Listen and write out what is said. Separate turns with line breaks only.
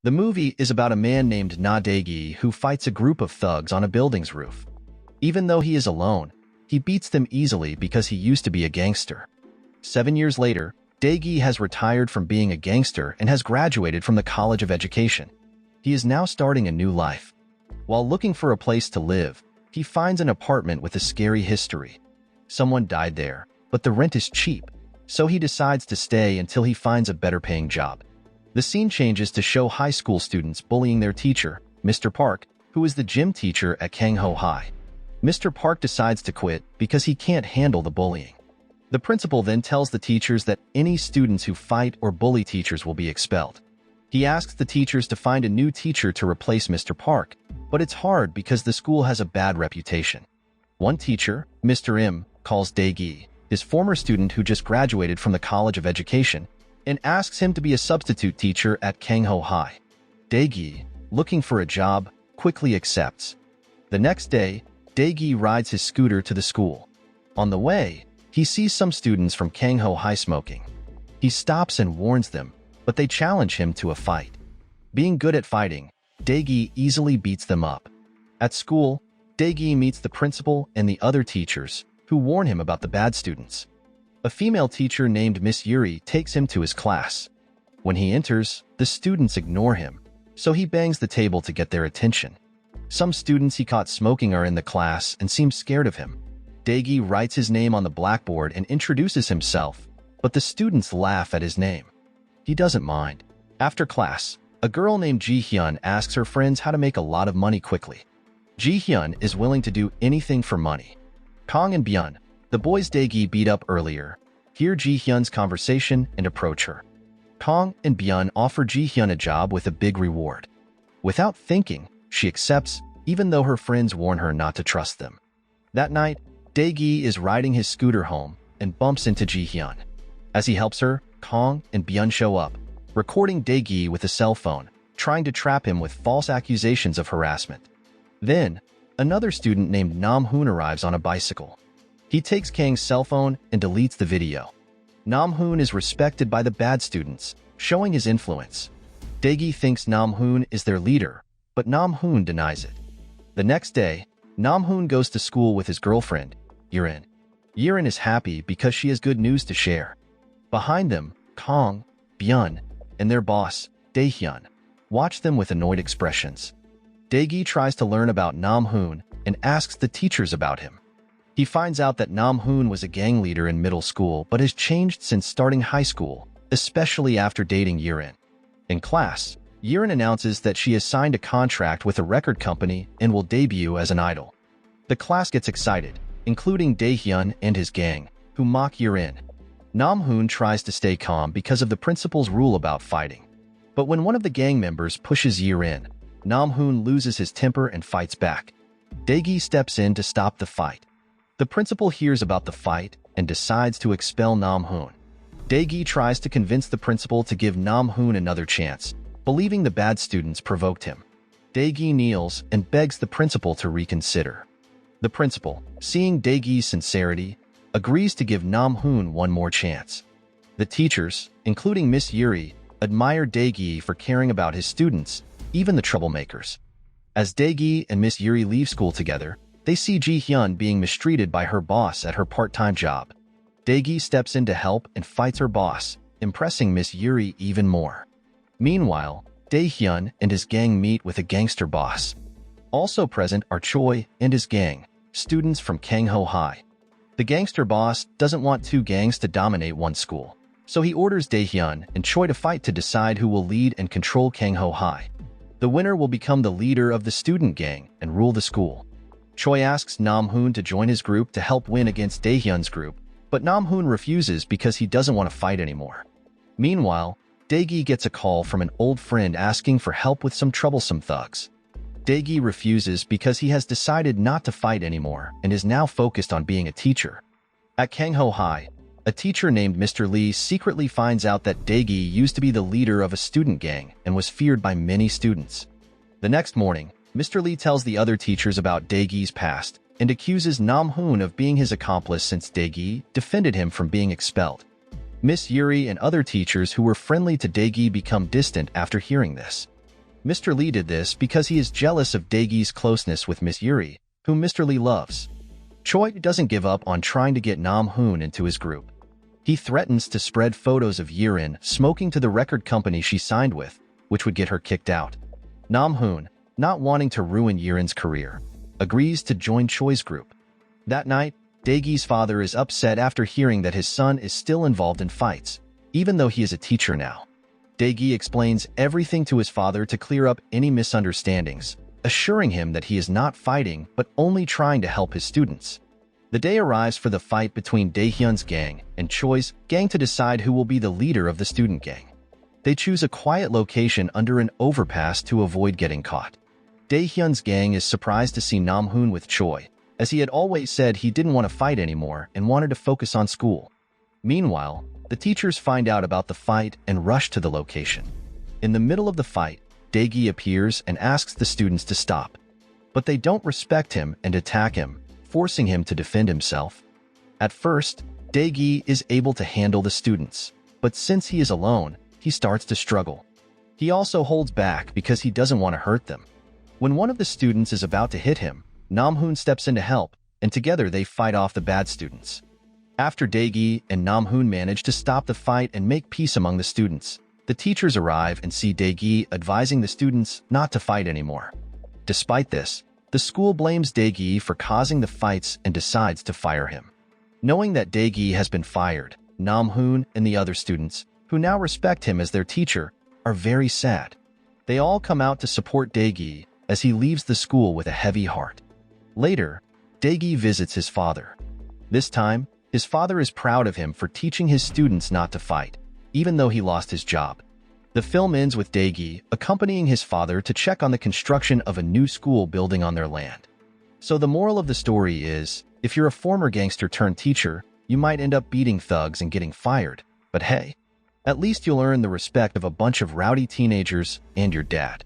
The movie is about a man named Dae Gi who fights a group of thugs on a building's roof. Even though he is alone, he beats them easily because he used to be a gangster. 7 years later, Dae Gi has retired from being a gangster and has graduated from the College of Education. He is now starting a new life. While looking for a place to live, he finds an apartment with a scary history. Someone died there, but the rent is cheap, so he decides to stay until he finds a better-paying job. The scene changes to show high school students bullying their teacher, Mr. Park, who is the gym teacher at Kangho High. Mr. Park decides to quit because he can't handle the bullying. The principal then tells the teachers that any students who fight or bully teachers will be expelled. He asks the teachers to find a new teacher to replace Mr. Park, but it's hard because the school has a bad reputation. One teacher, Mr. M, calls Dae Gi, his former student who just graduated from the College of Education, and asks him to be a substitute teacher at Kangho High. Dae Gi, looking for a job, quickly accepts. The next day, Dae Gi rides his scooter to the school. On the way, he sees some students from Kangho High smoking. He stops and warns them, but they challenge him to a fight. Being good at fighting, Dae Gi easily beats them up. At school, Dae Gi meets the principal and the other teachers, who warn him about the bad students. A female teacher named Miss Yuri takes him to his class. When he enters, the students ignore him, so he bangs the table to get their attention. Some students he caught smoking are in the class and seem scared of him. Dae Gi writes his name on the blackboard and introduces himself, but the students laugh at his name. He doesn't mind. After class, a girl named Ji-hyun asks her friends how to make a lot of money quickly. Ji-hyun is willing to do anything for money. Kang and Byun, the boys Dae Gi beat up earlier, hear Ji-hyun's conversation and approach her. Kang and Byun offer Ji-hyun a job with a big reward. Without thinking, she accepts, even though her friends warn her not to trust them. That night, Dae Gi is riding his scooter home and bumps into Ji-hyun. As he helps her, Kang and Byun show up, recording Dae Gi with a cell phone, trying to trap him with false accusations of harassment. Then, another student named Nam-hoon arrives on a bicycle. He takes Kang's cell phone and deletes the video. Nam-hoon is respected by the bad students, showing his influence. Dae Gi thinks Nam-hoon is their leader, but Nam-hoon denies it. The next day, Nam-hoon goes to school with his girlfriend, Yerin. Yerin is happy because she has good news to share. Behind them, Kang, Byun, and their boss, Dae-hyun, watch them with annoyed expressions. Dae Gi tries to learn about Nam-hoon and asks the teachers about him. He finds out that Nam-hoon was a gang leader in middle school but has changed since starting high school, especially after dating Yerin. In class, Yerin announces that she has signed a contract with a record company and will debut as an idol. The class gets excited, including Dae-hyun and his gang, who mock Yerin. Nam-hoon tries to stay calm because of the principal's rule about fighting. But when one of the gang members pushes Yerin, Nam-hoon loses his temper and fights back. Dae Gi steps in to stop the fight. The principal hears about the fight and decides to expel Nam-hoon. Dae Gi tries to convince the principal to give Nam-hoon another chance, believing the bad students provoked him. Dae Gi kneels and begs the principal to reconsider. The principal, seeing Dae Gi's sincerity, agrees to give Nam-hoon one more chance. The teachers, including Miss Yuri, admire Dae Gi for caring about his students, even the troublemakers. As Dae Gi and Miss Yuri leave school together, they see Ji-hyun being mistreated by her boss at her part-time job. Dae Gi steps in to help and fights her boss, impressing Miss Yuri even more. Meanwhile, Dae-hyun and his gang meet with a gangster boss. Also present are Choi and his gang, students from Kangho High. The gangster boss doesn't want two gangs to dominate one school, so he orders Dae-hyun and Choi to fight to decide who will lead and control Kangho High. The winner will become the leader of the student gang and rule the school. Choi asks Nam-hoon to join his group to help win against Dae-hyun's group, but Nam-hoon refuses because he doesn't want to fight anymore. Meanwhile, Dae Gi gets a call from an old friend asking for help with some troublesome thugs. Dae Gi refuses because he has decided not to fight anymore and is now focused on being a teacher. At Kangho High, a teacher named Mr. Lee secretly finds out that Dae Gi used to be the leader of a student gang and was feared by many students. The next morning, Mr. Lee tells the other teachers about Dae Gi's past and accuses Nam-hoon of being his accomplice since Dae Gi defended him from being expelled. Miss Yuri and other teachers who were friendly to Dae Gi become distant after hearing this. Mr. Lee did this because he is jealous of Dae Gi's closeness with Miss Yuri, whom Mr. Lee loves. Choi doesn't give up on trying to get Nam-hoon into his group. He threatens to spread photos of Yirin smoking to the record company she signed with, which would get her kicked out. Nam-hoon, not wanting to ruin Yirin's career, agrees to join Choi's group. That night, Dae Gi's father is upset after hearing that his son is still involved in fights, even though he is a teacher now. Dae Gi explains everything to his father to clear up any misunderstandings, assuring him that he is not fighting but only trying to help his students. The day arrives for the fight between Dae-hyun's gang and Choi's gang to decide who will be the leader of the student gang. They choose a quiet location under an overpass to avoid getting caught. Dae-hyun's gang is surprised to see Nam-hoon with Choi, as he had always said he didn't want to fight anymore and wanted to focus on school. Meanwhile, the teachers find out about the fight and rush to the location. In the middle of the fight, Dae Gi appears and asks the students to stop. But they don't respect him and attack him, forcing him to defend himself. At first, Dae Gi is able to handle the students, but since he is alone, he starts to struggle. He also holds back because he doesn't want to hurt them. When one of the students is about to hit him, Nam-hoon steps in to help, and together they fight off the bad students. After Dae Gi and Nam-hoon manage to stop the fight and make peace among the students, the teachers arrive and see Dae Gi advising the students not to fight anymore. Despite this, the school blames Dae Gi for causing the fights and decides to fire him. Knowing that Dae Gi has been fired, Nam-hoon and the other students, who now respect him as their teacher, are very sad. They all come out to support Dae Gi as he leaves the school with a heavy heart. Later, Dae Gi visits his father. This time, his father is proud of him for teaching his students not to fight, even though he lost his job. The film ends with Dae Gi accompanying his father to check on the construction of a new school building on their land. So the moral of the story is, if you're a former gangster turned teacher, you might end up beating thugs and getting fired, but hey, at least you'll earn the respect of a bunch of rowdy teenagers and your dad.